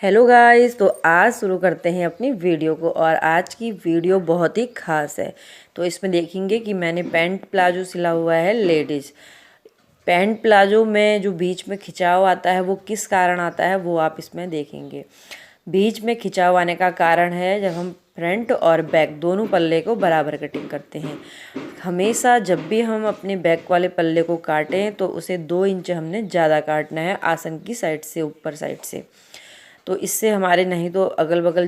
Hello guys, तो आज शुरू करते हैं अपनी वीडियो को। और आज की वीडियो बहुत ही ख़ास है। तो इसमें देखेंगे कि मैंने पैंट प्लाजो सिला हुआ है लेडीज़। पैंट प्लाजो में जो बीच में खिंचाव आता है वो किस कारण आता है वो आप इसमें देखेंगे। बीच में खिंचाव आने का कारण है जब हम फ्रंट और बैक दोनों पल्ले को बराबर कटिंग करते हैं। हमेशा जब भी हम अपने बैक वाले पल्ले को काटें तो उसे 2 इंच हमने ज़्यादा काटना है आसन की साइड से, ऊपर साइड से। तो इससे हमारे नहीं तो अगल बगल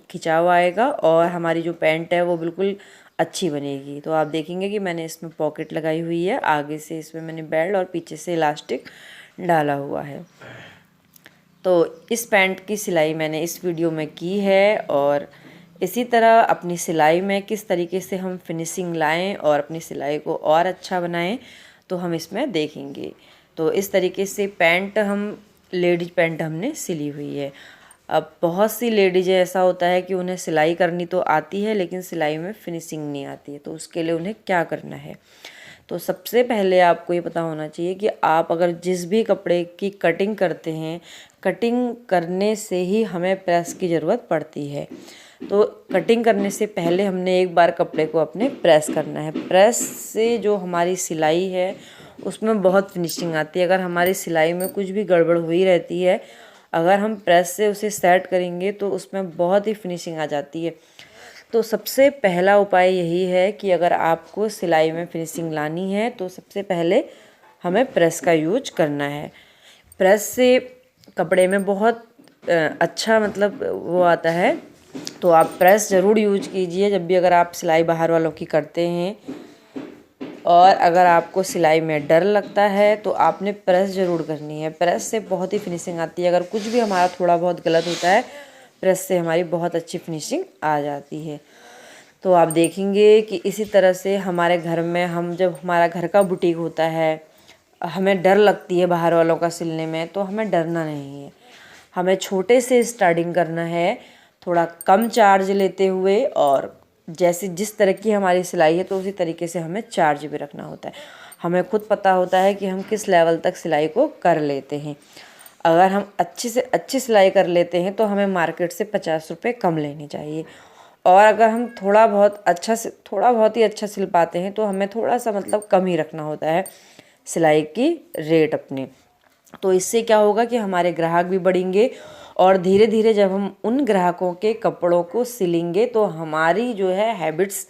खिंचाव आएगा और हमारी जो पैंट है वो बिल्कुल अच्छी बनेगी। तो आप देखेंगे कि मैंने इसमें पॉकेट लगाई हुई है, आगे से इसमें मैंने बेल्ट और पीछे से इलास्टिक डाला हुआ है। तो इस पैंट की सिलाई मैंने इस वीडियो में की है। और इसी तरह अपनी सिलाई में किस तरीके से हम फिनिशिंग लाएं और अपनी सिलाई को और अच्छा बनाएं तो हम इसमें देखेंगे। तो इस तरीके से लेडीज पैंट हमने सिली हुई है। अब बहुत सी लेडीज ऐसा होता है कि उन्हें सिलाई करनी तो आती है लेकिन सिलाई में फिनिशिंग नहीं आती है। तो उसके लिए उन्हें क्या करना है, तो सबसे पहले आपको ये पता होना चाहिए कि आप अगर जिस भी कपड़े की कटिंग करते हैं, कटिंग करने से ही हमें प्रेस की ज़रूरत पड़ती है। तो कटिंग करने से पहले हमने एक बार कपड़े को अपने प्रेस करना है। प्रेस से जो हमारी सिलाई है उसमें बहुत फिनिशिंग आती है। अगर हमारी सिलाई में कुछ भी गड़बड़ हुई रहती है, अगर हम प्रेस से उसे सेट करेंगे तो उसमें बहुत ही फिनिशिंग आ जाती है। तो सबसे पहला उपाय यही है कि अगर आपको सिलाई में फिनिशिंग लानी है तो सबसे पहले हमें प्रेस का यूज करना है। प्रेस से कपड़े में बहुत अच्छा वो आता है। तो आप प्रेस ज़रूर यूज कीजिए जब भी अगर आप सिलाई बाहर वालों की करते हैं। और अगर आपको सिलाई में डर लगता है तो आपने प्रेस ज़रूर करनी है। प्रेस से बहुत ही फिनिशिंग आती है। अगर कुछ भी हमारा थोड़ा बहुत गलत होता है, प्रेस से हमारी बहुत अच्छी फिनिशिंग आ जाती है। तो आप देखेंगे कि इसी तरह से हमारे घर में जब हमारा घर का बुटीक होता है, हमें डर लगती है बाहर वालों का सिलने में, तो हमें डरना नहीं है। हमें छोटे से स्टार्टिंग करना है, थोड़ा कम चार्ज लेते हुए। और जैसे जिस तरह की हमारी सिलाई है तो उसी तरीके से हमें चार्ज भी रखना होता है। हमें खुद पता होता है कि हम किस लेवल तक सिलाई को कर लेते हैं। अगर हम अच्छी से अच्छी सिलाई कर लेते हैं तो हमें मार्केट से 50 रुपये कम लेने चाहिए। और अगर हम थोड़ा बहुत ही अच्छा सिल पाते हैं तो हमें थोड़ा सा कम ही रखना होता है सिलाई की रेट अपने। तो इससे क्या होगा कि हमारे ग्राहक भी बढ़ेंगे और धीरे धीरे जब हम उन ग्राहकों के कपड़ों को सिलेंगे तो हमारी जो है हैबिट्स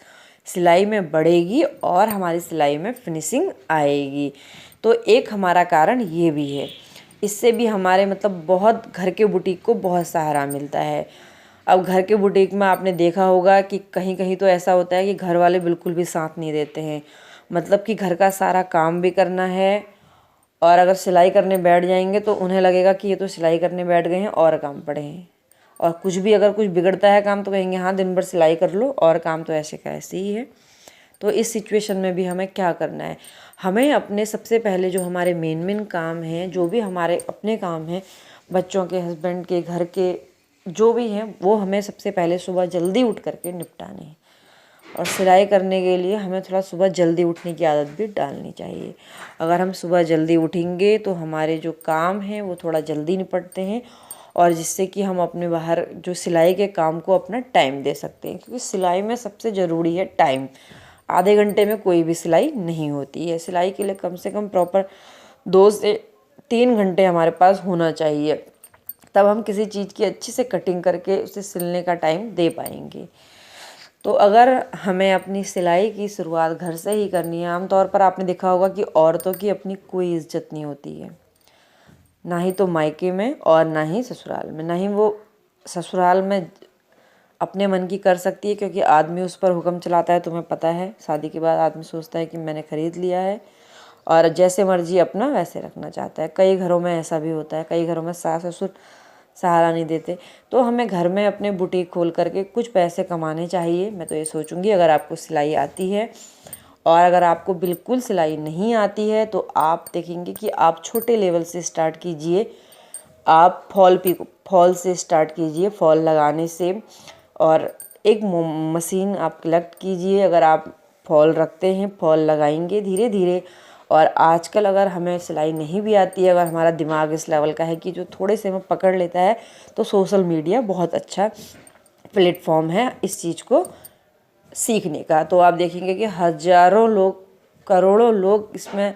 सिलाई में बढ़ेगी और हमारी सिलाई में फिनिशिंग आएगी। तो एक हमारा कारण ये भी है। इससे भी हमारे बहुत घर के बुटीक को बहुत सहारा मिलता है। अब घर के बुटीक में आपने देखा होगा कि कहीं कहीं तो ऐसा होता है कि घर वाले बिल्कुल भी साथ नहीं देते हैं। कि घर का सारा काम भी करना है और अगर सिलाई करने बैठ जाएंगे तो उन्हें लगेगा कि ये तो सिलाई करने बैठ गए हैं और काम पड़े हैं। और अगर कुछ बिगड़ता है काम तो कहेंगे हाँ दिन भर सिलाई कर लो और काम तो ऐसे का ऐसे ही है। तो इस सिचुएशन में भी हमें क्या करना है, हमें अपने सबसे पहले जो हमारे मेन काम हैं, जो भी हमारे अपने काम हैं, बच्चों के, हस्बैंड के, घर के जो भी हैं, वो हमें सबसे पहले सुबह जल्दी उठ करके निपटाने हैं। और सिलाई करने के लिए हमें थोड़ा सुबह जल्दी उठने की आदत भी डालनी चाहिए। अगर हम सुबह जल्दी उठेंगे तो हमारे जो काम हैं वो थोड़ा जल्दी निपटते हैं और जिससे कि हम अपने बाहर जो सिलाई के काम को अपना टाइम दे सकते हैं। क्योंकि सिलाई में सबसे ज़रूरी है टाइम। आधे घंटे में कोई भी सिलाई नहीं होती है। सिलाई के लिए कम से कम प्रॉपर 2 से 3 घंटे हमारे पास होना चाहिए, तब हम किसी चीज़ की अच्छी से कटिंग करके उसे सिलने का टाइम दे पाएंगे। तो अगर हमें अपनी सिलाई की शुरुआत घर से ही करनी है, आमतौर पर आपने देखा होगा कि औरतों की अपनी कोई इज्जत नहीं होती है, ना ही तो मायके में और ना ही ससुराल में। ना ही वो ससुराल में अपने मन की कर सकती है क्योंकि आदमी उस पर हुक्म चलाता है। तुम्हें पता है, शादी के बाद आदमी सोचता है कि मैंने ख़रीद लिया है और जैसे मर्जी अपना वैसे रखना चाहता है। कई घरों में ऐसा भी होता है, कई घरों में सास ससुर सहारा नहीं देते। तो हमें घर में अपने बुटीक खोल करके कुछ पैसे कमाने चाहिए। मैं तो ये सोचूंगी अगर आपको सिलाई आती है, और अगर आपको बिल्कुल सिलाई नहीं आती है तो आप देखेंगे कि आप छोटे लेवल से स्टार्ट कीजिए। आप फॉल से स्टार्ट कीजिए, फॉल लगाने से। और एक मशीन आप कलेक्ट कीजिए। अगर आप फॉल रखते हैं, फॉल लगाएंगे धीरे धीरे और आजकल अगर हमें सिलाई नहीं भी आती है, अगर हमारा दिमाग इस लेवल का है कि जो थोड़े से में पकड़ लेता है, तो सोशल मीडिया बहुत अच्छा प्लेटफॉर्म है इस चीज़ को सीखने का। तो आप देखेंगे कि हज़ारों लोग, करोड़ों लोग इसमें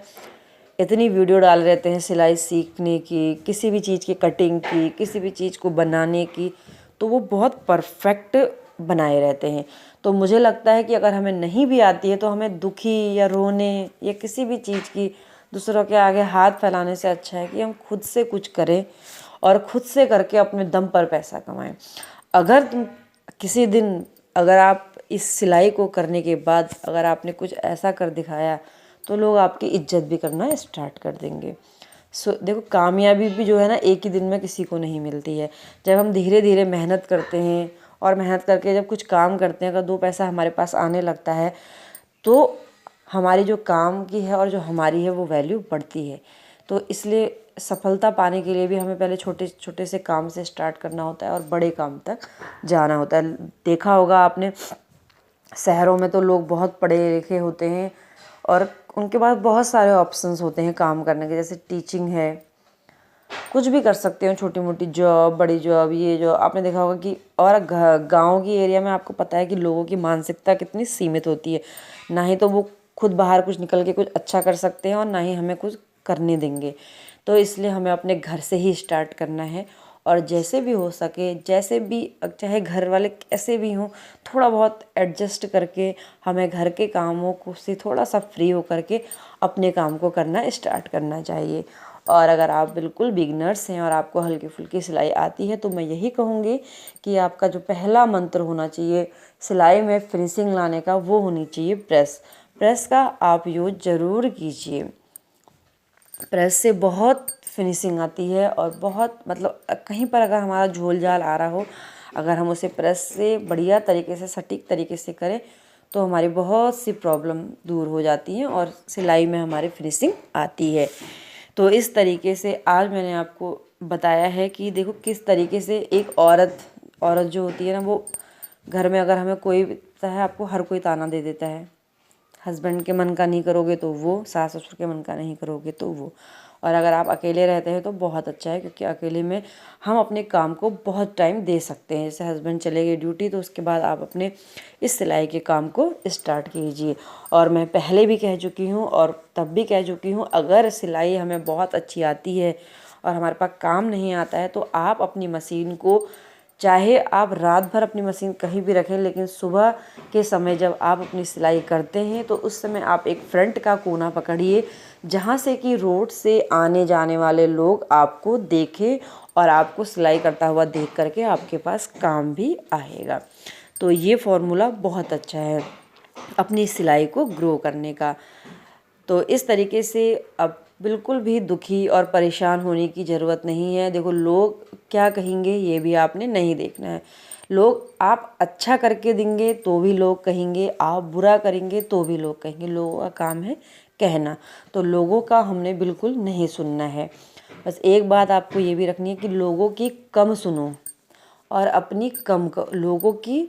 इतनी वीडियो डाल रहते हैं सिलाई सीखने की, किसी भी चीज़ की कटिंग की, किसी भी चीज़ को बनाने की, तो वो बहुत परफेक्ट बनाए रहते हैं। तो मुझे लगता है कि अगर हमें नहीं भी आती है तो हमें दुखी या रोने या किसी भी चीज़ की दूसरों के आगे हाथ फैलाने से अच्छा है कि हम खुद से कुछ करें और खुद से करके अपने दम पर पैसा कमाएं। अगर तुम किसी दिन, अगर आप इस सिलाई को करने के बाद अगर आपने कुछ ऐसा कर दिखाया, तो लोग आपकी इज्जत भी करना स्टार्ट कर देंगे। देखो, कामयाबी भी जो है ना, एक ही दिन में किसी को नहीं मिलती है। जब हम धीरे धीरे मेहनत करते हैं और मेहनत करके जब कुछ काम करते हैं, अगर 2 पैसा हमारे पास आने लगता है, तो हमारी जो काम की है और जो हमारी है वो वैल्यू बढ़ती है। तो इसलिए सफलता पाने के लिए भी हमें पहले छोटे छोटे से काम से स्टार्ट करना होता है और बड़े काम तक जाना होता है। देखा होगा आपने, शहरों में तो लोग बहुत पढ़े लिखे होते हैं और उनके पास बहुत सारे ऑप्शंस होते हैं काम करने के, जैसे टीचिंग है, कुछ भी कर सकते हो, छोटी मोटी जॉब, बड़ी जॉब, ये जो आपने देखा होगा कि। और गांव की एरिया में आपको पता है कि लोगों की मानसिकता कितनी सीमित होती है, ना ही तो वो खुद बाहर कुछ निकल के कुछ अच्छा कर सकते हैं और ना ही हमें कुछ करने देंगे। तो इसलिए हमें अपने घर से ही स्टार्ट करना है और जैसे भी हो सके, जैसे भी, चाहे घर वाले कैसे भी हों, थोड़ा बहुत एडजस्ट करके हमें घर के कामों को से थोड़ा सा फ्री हो करके अपने काम को करना स्टार्ट करना चाहिए। और अगर आप बिल्कुल बिगनर्स हैं और आपको हल्की फुल्की सिलाई आती है, तो मैं यही कहूँगी कि आपका जो पहला मंत्र होना चाहिए सिलाई में फिनिशिंग लाने का, वो होनी चाहिए प्रेस। प्रेस का आप यूज ज़रूर कीजिए। प्रेस से बहुत फिनिशिंग आती है और बहुत, मतलब कहीं पर अगर हमारा झोल झाल आ रहा हो, अगर हम उसे प्रेस से बढ़िया तरीके से, सटीक तरीके से करें, तो हमारी बहुत सी प्रॉब्लम दूर हो जाती हैं और सिलाई में हमारी फिनिशिंग आती है। तो इस तरीके से आज मैंने आपको बताया है कि देखो किस तरीके से एक औरत जो होती है ना, वो घर में, अगर हमें कोई, चाहे आपको हर कोई ताना दे देता है, हस्बैंड के मन का नहीं करोगे तो वो, सास ससुर के मन का नहीं करोगे तो वो। और अगर आप अकेले रहते हैं तो बहुत अच्छा है, क्योंकि अकेले में हम अपने काम को बहुत टाइम दे सकते हैं। जैसे हस्बैंड चले गए ड्यूटी, तो उसके बाद आप अपने इस सिलाई के काम को स्टार्ट कीजिए। और मैं पहले भी कह चुकी हूँ और तब भी कह चुकी हूँ, अगर सिलाई हमें बहुत अच्छी आती है और हमारे पास काम नहीं आता है, तो आप अपनी मशीन को, चाहे आप रात भर अपनी मशीन कहीं भी रखें, लेकिन सुबह के समय जब आप अपनी सिलाई करते हैं, तो उस समय आप एक फ्रंट का कोना पकड़िए, जहाँ से कि रोड से आने जाने वाले लोग आपको देखें और आपको सिलाई करता हुआ देख करके आपके पास काम भी आएगा। तो ये फॉर्मूला बहुत अच्छा है अपनी सिलाई को ग्रो करने का। तो इस तरीके से अब बिल्कुल भी दुखी और परेशान होने की ज़रूरत नहीं है। देखो, लोग क्या कहेंगे ये भी आपने नहीं देखना है। लोग, आप अच्छा करके देंगे तो भी लोग कहेंगे, आप बुरा करेंगे तो भी लोग कहेंगे। लोगों का काम है कहना, तो लोगों का हमने बिल्कुल नहीं सुनना है। बस एक बात आपको ये भी रखनी है कि लोगों की कम सुनो और अपनी कम, लोगों की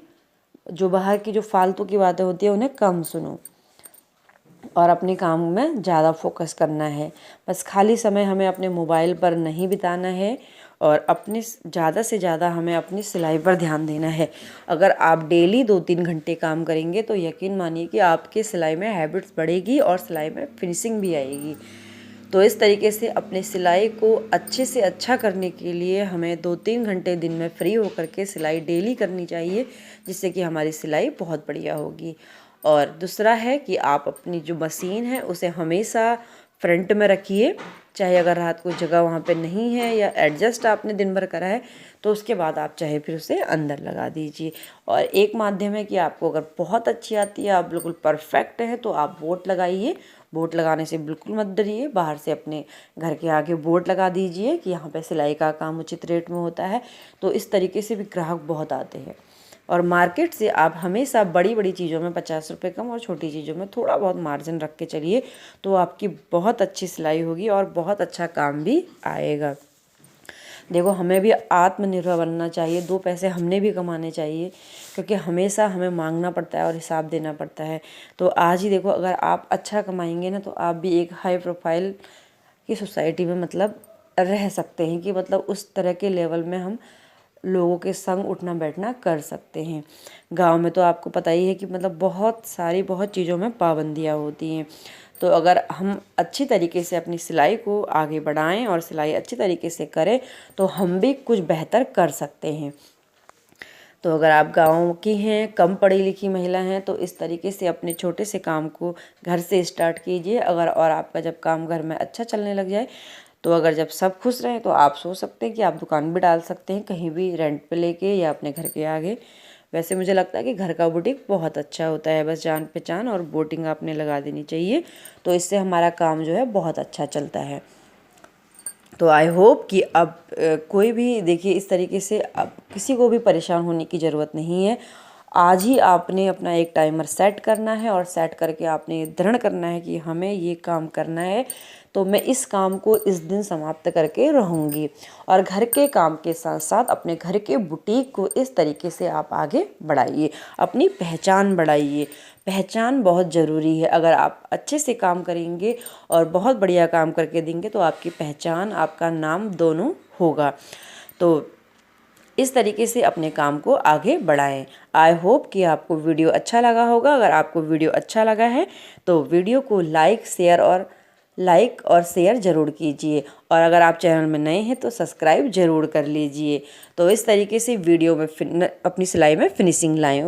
जो बाहर की जो फालतू की बातें होती है उन्हें कम सुनो और अपने काम में ज़्यादा फोकस करना है। बस खाली समय हमें अपने मोबाइल पर नहीं बिताना है और अपने ज़्यादा से ज़्यादा हमें अपनी सिलाई पर ध्यान देना है। अगर आप डेली 2-3 घंटे काम करेंगे, तो यकीन मानिए कि आपके सिलाई में हैबिट्स बढ़ेगी और सिलाई में फिनिशिंग भी आएगी। तो इस तरीके से अपने सिलाई को अच्छे से अच्छा करने के लिए हमें 2-3 घंटे दिन में फ्री होकर के सिलाई डेली करनी चाहिए, जिससे कि हमारी सिलाई बहुत बढ़िया होगी। और दूसरा है कि आप अपनी जो मशीन है उसे हमेशा फ्रंट में रखिए, चाहे अगर रात को जगह वहाँ पे नहीं है या एडजस्ट आपने दिन भर करा है, तो उसके बाद आप चाहे फिर उसे अंदर लगा दीजिए। और एक माध्यम है कि आपको अगर बहुत अच्छी आती है, आप बिल्कुल परफेक्ट है, तो आप बोर्ड लगाइए। बोर्ड लगाने से बिल्कुल मत डरिए, बाहर से अपने घर के आगे बोर्ड लगा दीजिए कि यहाँ पे सिलाई का काम उचित रेट में होता है। तो इस तरीके से भी ग्राहक बहुत आते हैं। और मार्केट से आप हमेशा बड़ी बड़ी चीज़ों में 50 रुपये कम और छोटी चीज़ों में थोड़ा बहुत मार्जिन रख के चलिए, तो आपकी बहुत अच्छी सिलाई होगी और बहुत अच्छा काम भी आएगा। देखो हमें भी आत्मनिर्भर बनना चाहिए, 2 पैसे हमने भी कमाने चाहिए, क्योंकि हमेशा हमें मांगना पड़ता है और हिसाब देना पड़ता है। तो आज ही देखो अगर आप अच्छा कमाएंगे ना तो आप भी एक हाई प्रोफाइल की सोसाइटी में मतलब रह सकते हैं, कि मतलब उस तरह के लेवल में हम लोगों के संग उठना बैठना कर सकते हैं। गांव में तो आपको पता ही है कि मतलब बहुत चीज़ों में पाबंदियां होती हैं। तो अगर हम अच्छी तरीके से अपनी सिलाई को आगे बढ़ाएं और सिलाई अच्छी तरीके से करें तो हम भी कुछ बेहतर कर सकते हैं। तो अगर आप गाँव की हैं, कम पढ़ी लिखी महिला हैं, तो इस तरीके से अपने छोटे से काम को घर से स्टार्ट कीजिए। अगर और आपका जब काम घर में अच्छा चलने लग जाए तो अगर जब सब खुश रहें तो आप सोच सकते हैं कि आप दुकान भी डाल सकते हैं कहीं भी रेंट पे लेके या अपने घर के आगे। वैसे मुझे लगता है कि घर का बुटीक बहुत अच्छा होता है, बस जान पहचान और बोर्डिंग आपने लगा देनी चाहिए, तो इससे हमारा काम जो है बहुत अच्छा चलता है। तो आई होप कि अब कोई भी देखिए इस तरीके से अब किसी को भी परेशान होने की ज़रूरत नहीं है। आज ही आपने अपना एक टाइमर सेट करना है और सेट करके आपने दृढ़ करना है कि हमें ये काम करना है, तो मैं इस काम को इस दिन समाप्त करके रहूँगी। और घर के काम के साथ साथ अपने घर के बुटीक को इस तरीके से आप आगे बढ़ाइए, अपनी पहचान बढ़ाइए। पहचान बहुत ज़रूरी है। अगर आप अच्छे से काम करेंगे और बहुत बढ़िया काम करके देंगे तो आपकी पहचान, आपका नाम दोनों होगा। तो इस तरीके से अपने काम को आगे बढ़ाएं। आई होप कि आपको वीडियो अच्छा लगा होगा। अगर आपको वीडियो अच्छा लगा है तो वीडियो को लाइक और शेयर ज़रूर कीजिए, और अगर आप चैनल में नए हैं तो सब्सक्राइब ज़रूर कर लीजिए। तो इस तरीके से वीडियो में अपनी सिलाई में फिनिशिंग लाएं।